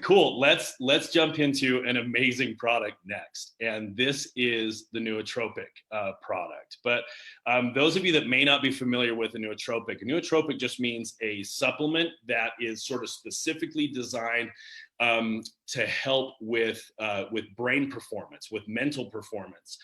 Cool. Let's jump into an amazing product next, and this is the Nootropic product. But those of you that may not be familiar with a nootropic just means a supplement that is sort of specifically designed to help with brain performance, with mental performance.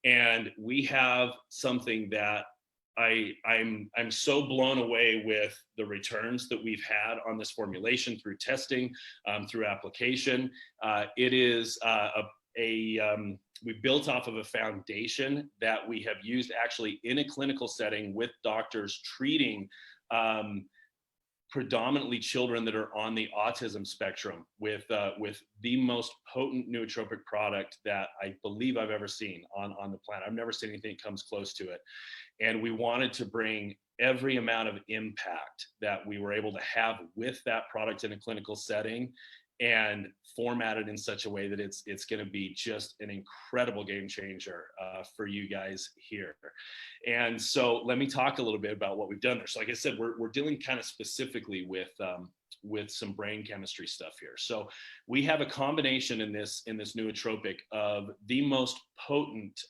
And we have something that I'm so blown away with the returns that we've had on this formulation through testing, through application. It is we built off of a foundation that we have used actually in a clinical setting with doctors treating predominantly children that are on the autism spectrum with the most potent nootropic product that I believe I've ever seen on the planet. I've never seen anything that comes close to it. And we wanted to bring every amount of impact that we were able to have with that product in a clinical setting and format it in such a way that it's going to be just an incredible game changer for you guys here. And so let me talk a little bit about what we've done there. So like I said, we're dealing kind of specifically with some brain chemistry stuff here. So we have a combination in this nootropic of the most potent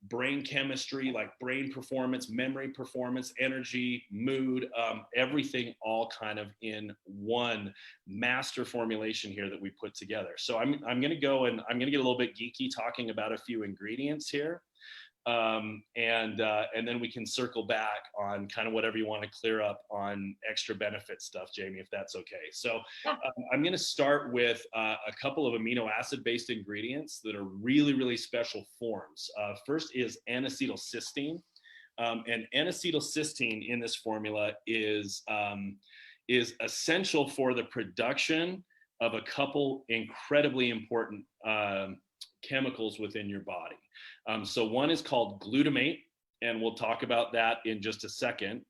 brain chemistry, like brain performance, memory performance, energy, mood, everything all kind of in one master formulation here that we put together. So I'm going to go and I'm going to get a little bit geeky talking about a few ingredients here. And then we can circle back on kind of whatever you want to clear up on extra benefit stuff, Jamie, if that's okay. So I'm going to start with a couple of amino acid based ingredients that are really, really special forms. First is N-acetylcysteine. And N-acetylcysteine in this formula is essential for the production of a couple incredibly important chemicals within your body. So one is called glutamate, and we'll talk about that in just a second,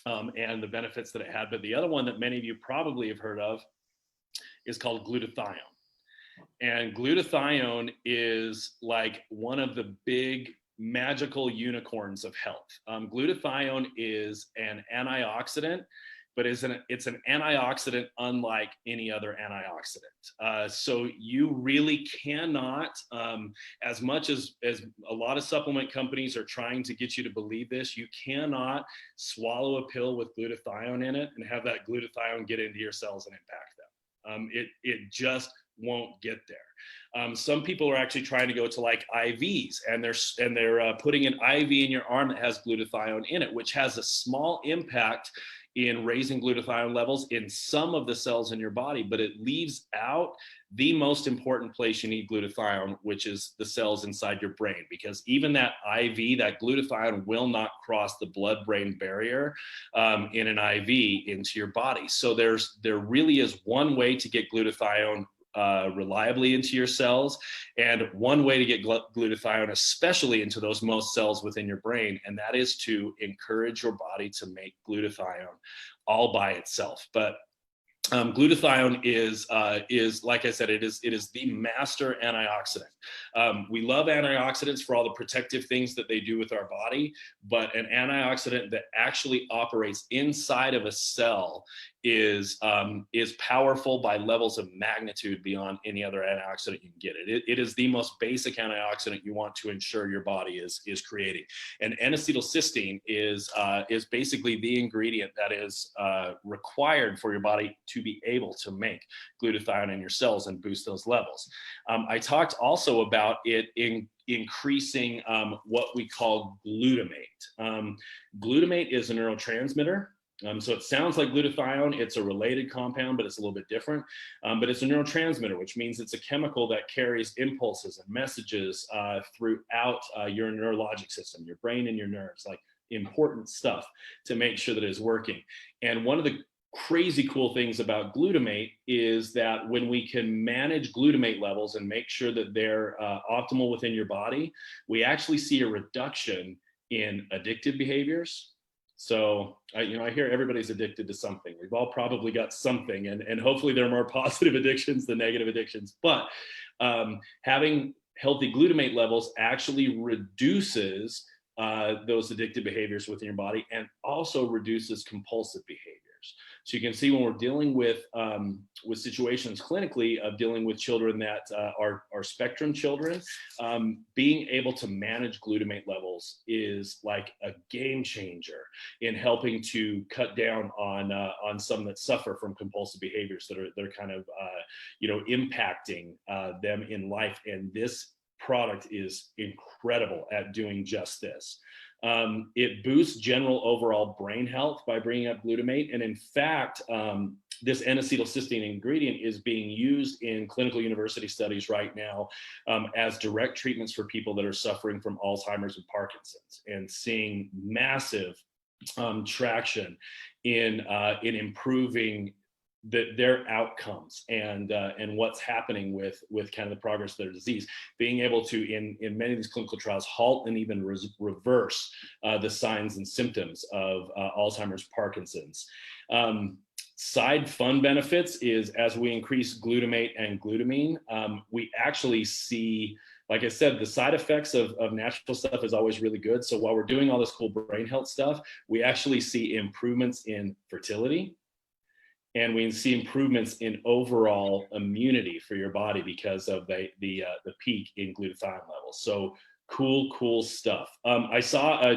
and the benefits that it had. But the other one that many of you probably have heard of is called glutathione. And glutathione is like one of the big magical unicorns of health. Glutathione is an antioxidant, but it's an antioxidant unlike any other antioxidant. So you really cannot, as much as a lot of supplement companies are trying to get you to believe this, you cannot swallow a pill with glutathione in it and have that glutathione get into your cells and impact them. It just won't get there. Some people are actually trying to go to like IVs, and they're putting an IV in your arm that has glutathione in it, which has a small impact in raising glutathione levels in some of the cells in your body, but it leaves out the most important place you need glutathione, which is the cells inside your brain, because even that IV, that glutathione will not cross the blood-brain barrier in an IV into your body. So there really is one way to get glutathione reliably into your cells, and one way to get glutathione especially into those most cells within your brain, and that is to encourage your body to make glutathione all by itself. But glutathione is like I said, it is the master antioxidant. We love antioxidants for all the protective things that they do with our body, but an antioxidant that actually operates inside of a cell is powerful by levels of magnitude beyond any other antioxidant you can get. It is the most basic antioxidant you want to ensure your body is creating. And N-acetylcysteine is basically the ingredient that is required for your body to be able to make glutathione in your cells and boost those levels. I talked also about it increasing what we call glutamate. Glutamate is a neurotransmitter. So it sounds like glutathione. It's a related compound, but it's a little bit different. But it's a neurotransmitter, which means it's a chemical that carries impulses and messages throughout your neurologic system, your brain and your nerves, like important stuff to make sure that it's working. And one of the crazy cool things about glutamate is that when we can manage glutamate levels and make sure that they're optimal within your body, we actually see a reduction in addictive behaviors. So, I hear everybody's addicted to something. We've all probably got something, and hopefully there are more positive addictions than negative addictions. But having healthy glutamate levels actually reduces those addictive behaviors within your body, and also reduces compulsive behaviors. So you can see when we're dealing with situations clinically of dealing with children that are spectrum children, being able to manage glutamate levels is like a game changer in helping to cut down on some that suffer from compulsive behaviors that are kind of impacting them in life. And this product is incredible at doing just this. It boosts general overall brain health by bringing up glutamate. And in fact, this N-acetylcysteine ingredient is being used in clinical university studies right now as direct treatments for people that are suffering from Alzheimer's and Parkinson's, and seeing massive traction in improving their outcomes and what's happening with kind of the progress of their disease, being able to in many of these clinical trials halt and even reverse the signs and symptoms of Alzheimer's, Parkinson's. Side fun benefits is as we increase glutamate and glutamine, we actually see, like I said, the side effects of natural stuff is always really good. So while we're doing all this cool brain health stuff, we actually see improvements in fertility, and we see improvements in overall immunity for your body because of the peak in glutathione levels. So cool stuff. I saw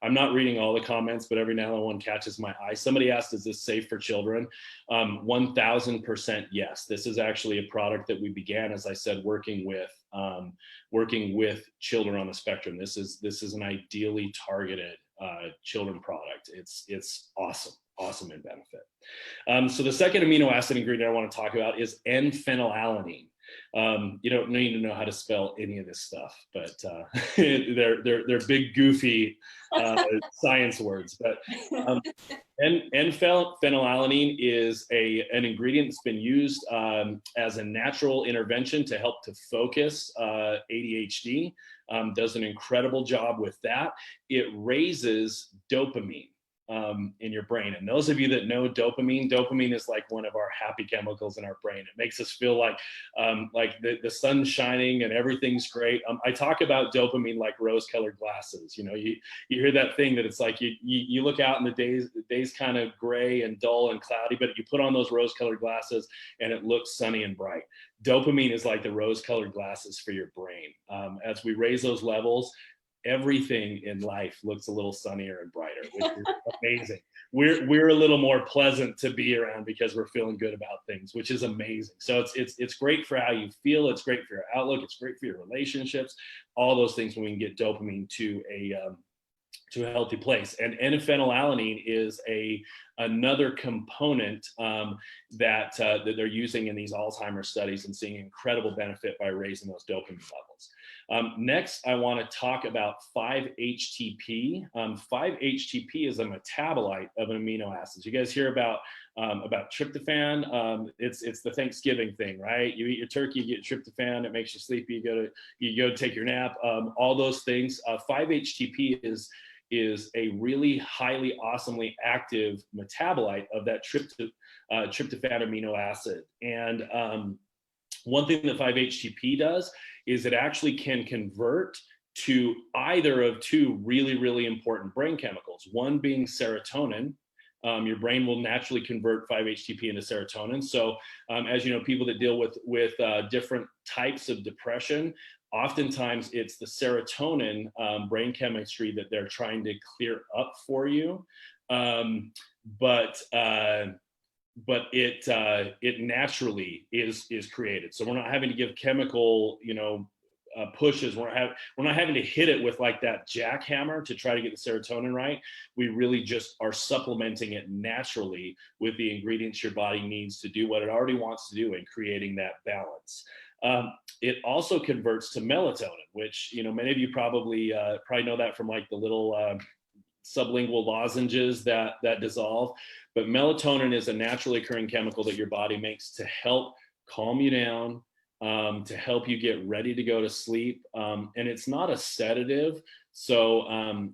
I'm not reading all the comments, but every now and then one catches my eye. Somebody asked, is this safe for children? 1000% yes. This is actually a product that we began, as I said, working with children on the spectrum. This is an ideally targeted children product. It's awesome in benefit. So the second amino acid ingredient I want to talk about is N-phenylalanine. You don't need to know how to spell any of this stuff, but they're big, goofy science words. But N-phenylalanine is an ingredient that's been used as a natural intervention to help to focus ADHD. Does an incredible job with that. It raises dopamine in your brain. And those of you that know dopamine is like one of our happy chemicals in our brain. It makes us feel like the sun's shining and everything's great. I talk about dopamine like rose-colored glasses. You hear that thing that it's like you look out and the day's kind of gray and dull and cloudy, but you put on those rose-colored glasses and it looks sunny and bright. Dopamine is like the rose-colored glasses for your brain. As we raise those levels, everything in life looks a little sunnier and brighter, which is amazing. We're a little more pleasant to be around because we're feeling good about things, which is amazing. So it's great for how you feel. It's great for your outlook. It's great for your relationships. All those things when we can get dopamine to a healthy place. And N-phenylalanine is another component that they're using in these Alzheimer's studies and seeing incredible benefit by raising those dopamine levels. Next, I want to talk about 5-HTP. 5-HTP is a metabolite of an amino acid. You guys hear about tryptophan? It's the Thanksgiving thing, right? You eat your turkey, you get tryptophan, it makes you sleepy. You go take your nap. All those things. 5-HTP is a really highly awesomely active metabolite of that tryptophan amino acid. And one thing that 5-HTP does is it actually can convert to either of two really, really important brain chemicals, one being serotonin. Your brain will naturally convert 5-HTP into serotonin. So as you know, people that deal with different types of depression, oftentimes it's the serotonin brain chemistry that they're trying to clear up for you. But it naturally is created. So we're not having to give chemical, pushes. We're not having to hit it with like that jackhammer to try to get the serotonin right. We really just are supplementing it naturally with the ingredients your body needs to do what it already wants to do in creating that balance. It also converts to melatonin, which many of you probably know that from like the little sublingual lozenges that dissolve. But melatonin is a naturally occurring chemical that your body makes to help calm you down, to help you get ready to go to sleep. And it's not a sedative. So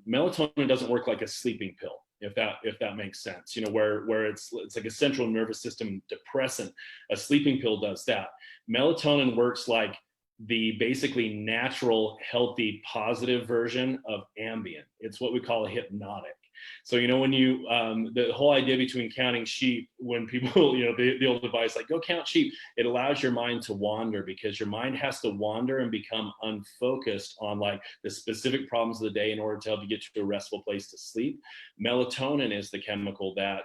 melatonin doesn't work like a sleeping pill, if that makes sense, where it's like a central nervous system depressant. A sleeping pill does that. Melatonin works like the basically natural, healthy, positive version of Ambien. It's what we call a hypnotic. So, when you, the whole idea between counting sheep, when people, the old advice, like go count sheep, it allows your mind to wander, because your mind has to wander and become unfocused on like the specific problems of the day in order to help you get to a restful place to sleep. Melatonin is the chemical that,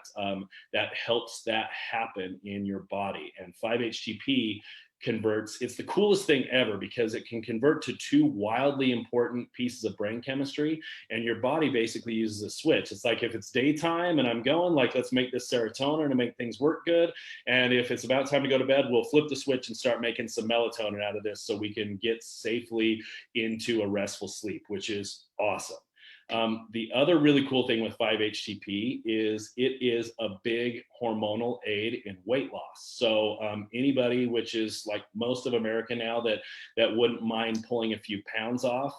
that helps that happen in your body. And 5-HTP converts, it's the coolest thing ever, because it can convert to two wildly important pieces of brain chemistry, and your body basically uses a switch. It's like, if it's daytime and I'm going like, let's make this serotonin to make things work good, and if it's about time to go to bed, we'll flip the switch and start making some melatonin out of this so we can get safely into a restful sleep, which is awesome. The other really cool thing with 5-HTP is it is a big hormonal aid in weight loss. So anybody, which is like most of America now, that wouldn't mind pulling a few pounds off,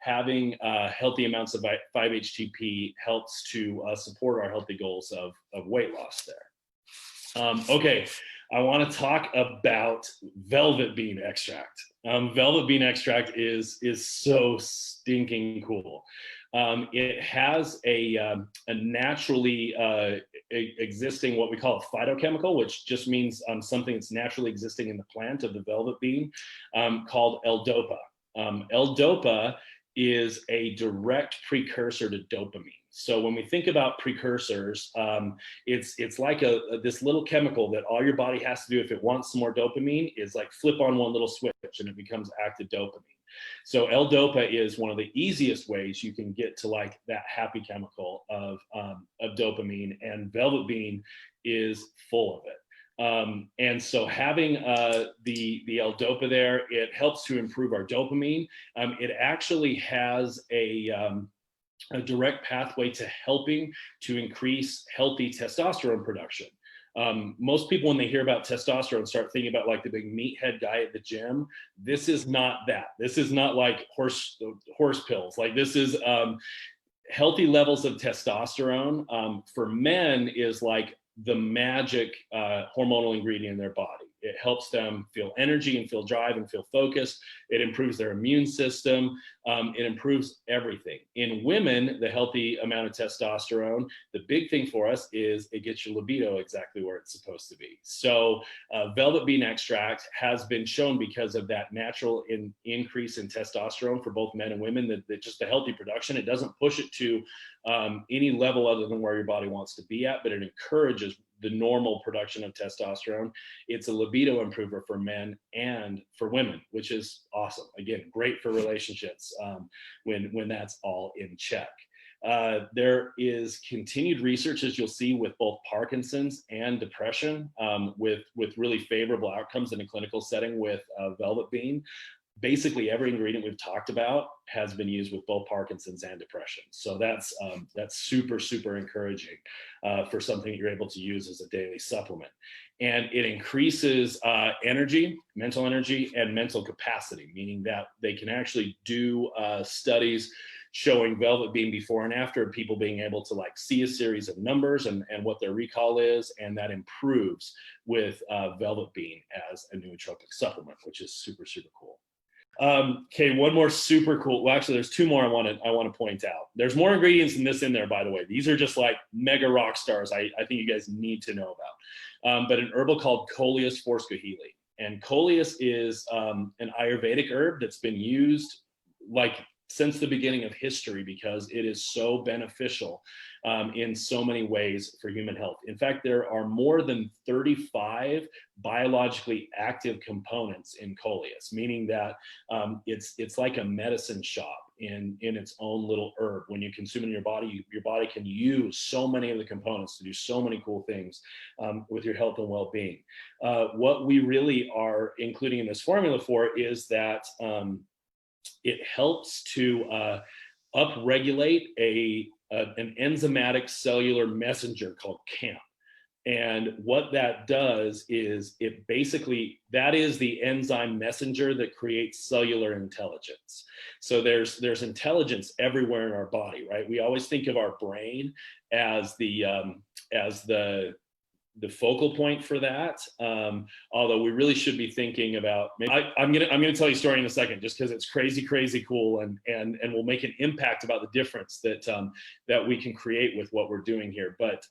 having healthy amounts of 5-HTP helps to support our healthy goals of weight loss there. Okay, I want to talk about velvet bean extract. Velvet bean extract is so stinking cool. It has a naturally existing, what we call a phytochemical, which just means something that's naturally existing in the plant of the velvet bean, called L-DOPA. L-DOPA is a direct precursor to dopamine. So when we think about precursors, it's like this little chemical that all your body has to do if it wants some more dopamine is like flip on one little switch and it becomes active dopamine. So L-DOPA is one of the easiest ways you can get to like that happy chemical of dopamine, and velvet bean is full of it. And so having the L-DOPA there, it helps to improve our dopamine. It actually has a direct pathway to helping to increase healthy testosterone production. Most people, when they hear about testosterone, start thinking about like the big meathead guy at the gym. This is not that. This is not like horse pills. Like this is healthy levels of testosterone for men is like the magic hormonal ingredient in their body. It helps them feel energy and feel drive and feel focused. It improves their immune system. It improves everything. In women, the healthy amount of testosterone, the big thing for us is it gets your libido exactly where it's supposed to be. So velvet bean extract has been shown, because of that natural increase in testosterone for both men and women, that just the healthy production, it doesn't push it to any level other than where your body wants to be at, but it encourages the normal production of testosterone. It's a libido improver for men and for women, which is awesome. Again, great for relationships when that's all in check. There is continued research, as you'll see, with both Parkinson's and depression, with really favorable outcomes in a clinical setting with velvet bean. Basically every ingredient we've talked about has been used with both Parkinson's and depression. So that's super, super encouraging for something that you're able to use as a daily supplement. And it increases energy, mental energy, and mental capacity, meaning that they can actually do studies showing velvet bean before and after, people being able to like see a series of numbers and what their recall is, and that improves with velvet bean as a nootropic supplement, which is super, super cool. Okay, one more super cool. Well, actually, there's two more I want to point out. There's more ingredients than this in there, by the way. These are just like mega rock stars I think you guys need to know about. But an herbal called Coleus forscohealy. And Coleus is an Ayurvedic herb that's been used like since the beginning of history, because it is so beneficial in so many ways for human health. In fact, there are more than 35 biologically active components in Coleus, meaning that it's like a medicine shop in its own little herb. When you consume it in your body can use so many of the components to do so many cool things with your health and well-being. What we really are including in this formula for is that it helps to upregulate an enzymatic cellular messenger called CAMP. And what that does is that is the enzyme messenger that creates cellular intelligence. So there's intelligence everywhere in our body, right? We always think of our brain as the the focal point for that. Although we really should be thinking about, maybe I'm gonna tell you a story in a second, just because it's crazy cool, and will make an impact about the difference that we can create with what we're doing here. But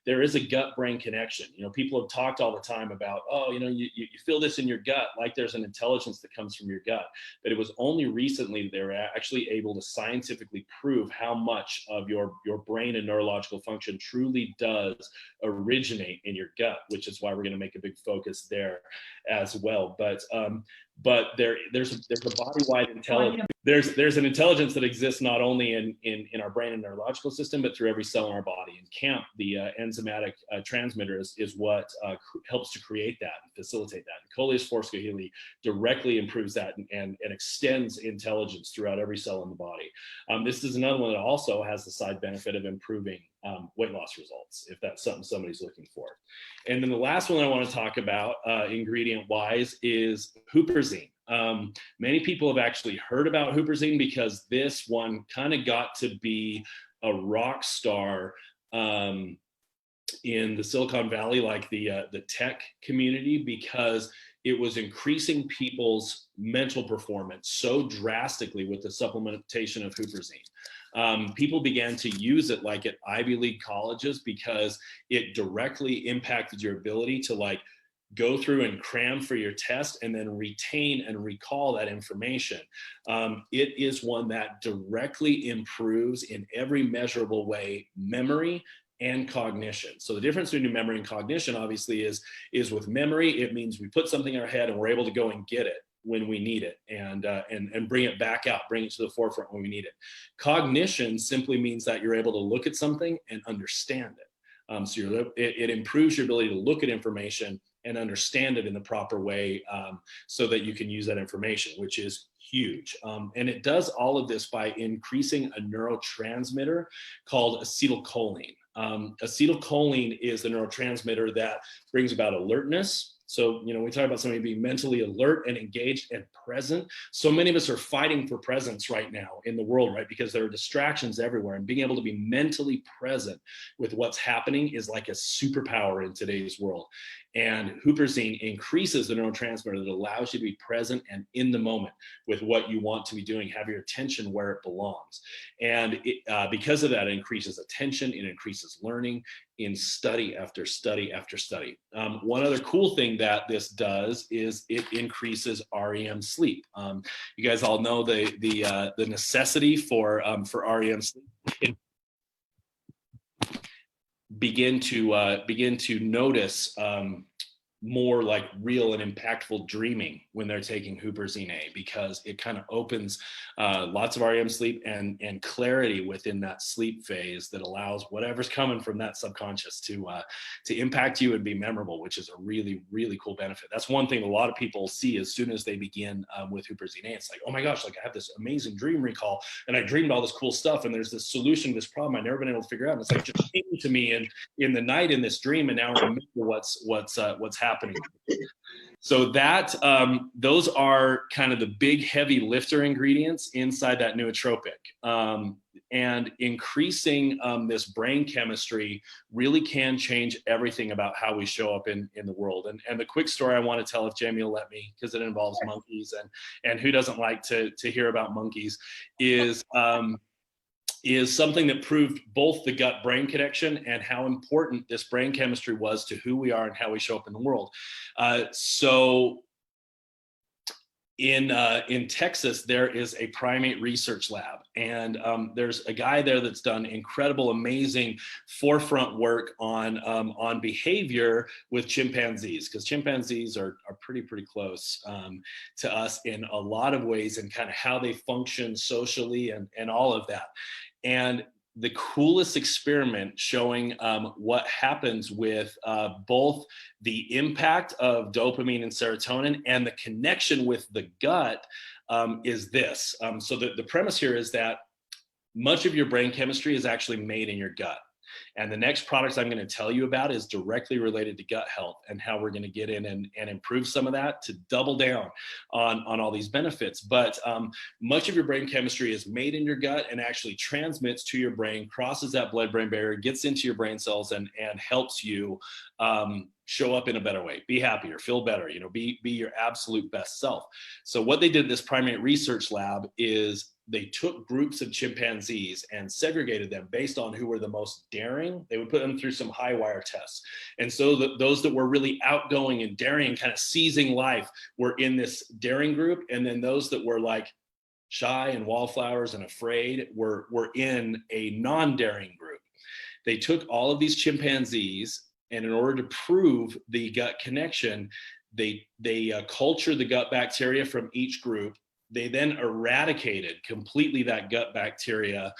there is a gut-brain connection. You know, people have talked all the time about, oh, you know, you feel this in your gut, like there's an intelligence that comes from your gut. But it was only recently they were actually able to scientifically prove how much of your brain and neurological function truly does originate in your gut, which is why we're going to make a big focus there as well. But there's a body-wide intelligence. There's an intelligence that exists not only in our brain and neurological system, but through every cell in our body. And CAMP, the enzymatic transmitter, is what helps to create that and facilitate that. And Coleus Forskaheli directly improves that and extends intelligence throughout every cell in the body. This is another one that also has the side benefit of improving weight loss results, if that's something somebody's looking for. And then the last one I want to talk about, ingredient-wise, is huperzine. Many people have actually heard about huperzine because this one kind of got to be a rock star in the Silicon Valley, like the tech community, because it was increasing people's mental performance so drastically with the supplementation of huperzine. People began to use it like at Ivy League colleges because it directly impacted your ability to like go through and cram for your test and then retain and recall that information. It is one that directly improves in every measurable way memory and cognition. So the difference between memory and cognition obviously is with memory, it means we put something in our head and we're able to go and get it when we need it and bring it back out, bring it to the forefront when we need it. Cognition simply means that you're able to look at something and understand it. So it improves your ability to look at information and understand it in the proper way so that you can use that information, which is huge. And it does all of this by increasing a neurotransmitter called acetylcholine. Acetylcholine is the neurotransmitter that brings about alertness. So, you know, we talk about somebody being mentally alert and engaged and present. So many of us are fighting for presence right now in the world, right? Because there are distractions everywhere, and being able to be mentally present with what's happening is like a superpower in today's world. And huperzine increases the neurotransmitter that allows you to be present and in the moment with what you want to be doing, have your attention where it belongs. And because of that, it increases attention, it increases learning in study after study after study. One other cool thing that this does is it increases REM sleep. You guys all know the necessity for REM sleep. Begin to notice more like real and impactful dreaming when they're taking huperzine A, because it kind of opens lots of REM sleep and clarity within that sleep phase that allows whatever's coming from that subconscious to impact you and be memorable, which is a really, really cool benefit. That's one thing a lot of people see as soon as they begin with huperzine A. It's like, oh my gosh, like I have this amazing dream recall and I dreamed all this cool stuff and there's this solution to this problem I've never been able to figure out. And it's like just came to me in the night in this dream, and now I remember what's happening. So that those are kind of the big heavy lifter ingredients inside that nootropic. And increasing this brain chemistry really can change everything about how we show up in the world. And the quick story I want to tell, if Jamie will let me, because it involves monkeys, and who doesn't like to hear about monkeys, is something that proved both the gut-brain connection and how important this brain chemistry was to who we are and how we show up in the world. So in Texas, there is a primate research lab, and there's a guy there that's done incredible, amazing forefront work on behavior with chimpanzees, because chimpanzees are pretty close to us in a lot of ways, and kind of how they function socially and all of that. And the coolest experiment showing what happens with both the impact of dopamine and serotonin and the connection with the gut is this. So the premise here is that much of your brain chemistry is actually made in your gut. And the next products I'm going to tell you about is directly related to gut health and how we're going to get in and improve some of that to double down on all these benefits. But much of your brain chemistry is made in your gut and actually transmits to your brain, crosses that blood-brain barrier, gets into your brain cells, and helps you show up in a better way, be happier, feel better, be your absolute best self. So what they did in this primate research lab is they took groups of chimpanzees and segregated them based on who were the most daring. They would put them through some high wire tests. And so those that were really outgoing and daring, kind of seizing life, were in this daring group. And then those that were like shy and wallflowers and afraid were in a non-daring group. They took all of these chimpanzees, and in order to prove the gut connection, they cultured the gut bacteria from each group. They then eradicated completely that gut bacteria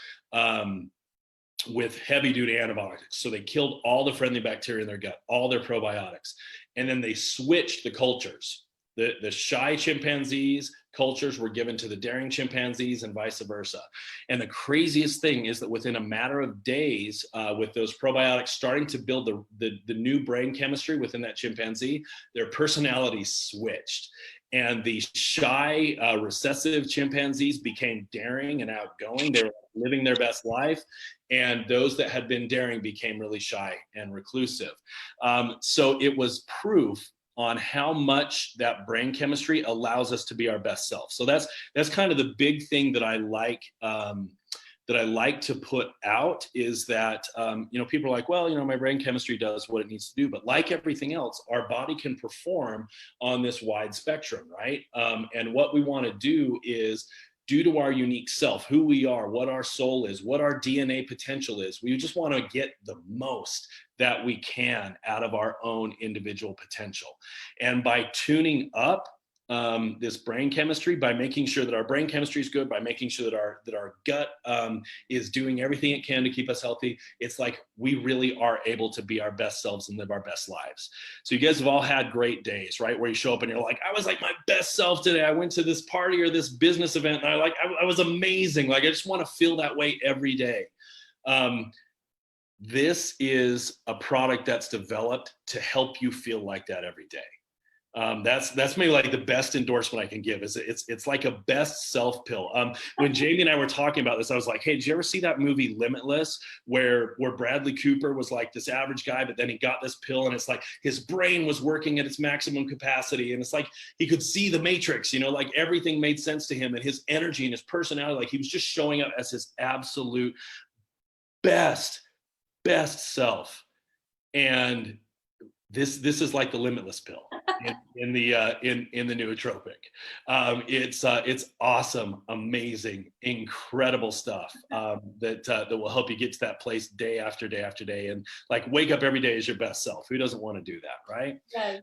with heavy duty antibiotics. So they killed all the friendly bacteria in their gut, all their probiotics. And then they switched the cultures. The shy chimpanzees cultures were given to the daring chimpanzees and vice versa. And the craziest thing is that within a matter of days, with those probiotics starting to build the new brain chemistry within that chimpanzee, their personalities switched. And the shy, recessive chimpanzees became daring and outgoing. They were living their best life. And those that had been daring became really shy and reclusive. So it was proof on how much that brain chemistry allows us to be our best self. So that's kind of the big thing that I like to put out, is that people are like, well, my brain chemistry does what it needs to do, but like everything else, our body can perform on this wide spectrum, right? And what we want to do is, due to our unique self, who we are, what our soul is, what our DNA potential is, we just want to get the most that we can out of our own individual potential. And by tuning up this brain chemistry, by making sure that our brain chemistry is good, by making sure that our gut is doing everything it can to keep us healthy, it's like we really are able to be our best selves and live our best lives. So you guys have all had great days, right? Where you show up and you're like, I was like my best self today. I went to this party or this business event and I was amazing. Like, I just want to feel that way every day. This is a product that's developed to help you feel like that every day. That's maybe like the best endorsement I can give. Is it's like a best self pill. When Jamie and I were talking about this, I was like, hey, did you ever see that movie Limitless, where Bradley Cooper was like this average guy, but then he got this pill and it's like his brain was working at its maximum capacity, and it's like he could see the matrix, like everything made sense to him, and his energy and his personality, like he was just showing up as his absolute best self. And this is like the Limitless pill in the nootropic. It's awesome, amazing, incredible stuff that will help you get to that place day after day after day, and like wake up every day as your best self. Who doesn't want to do that, right? Yes.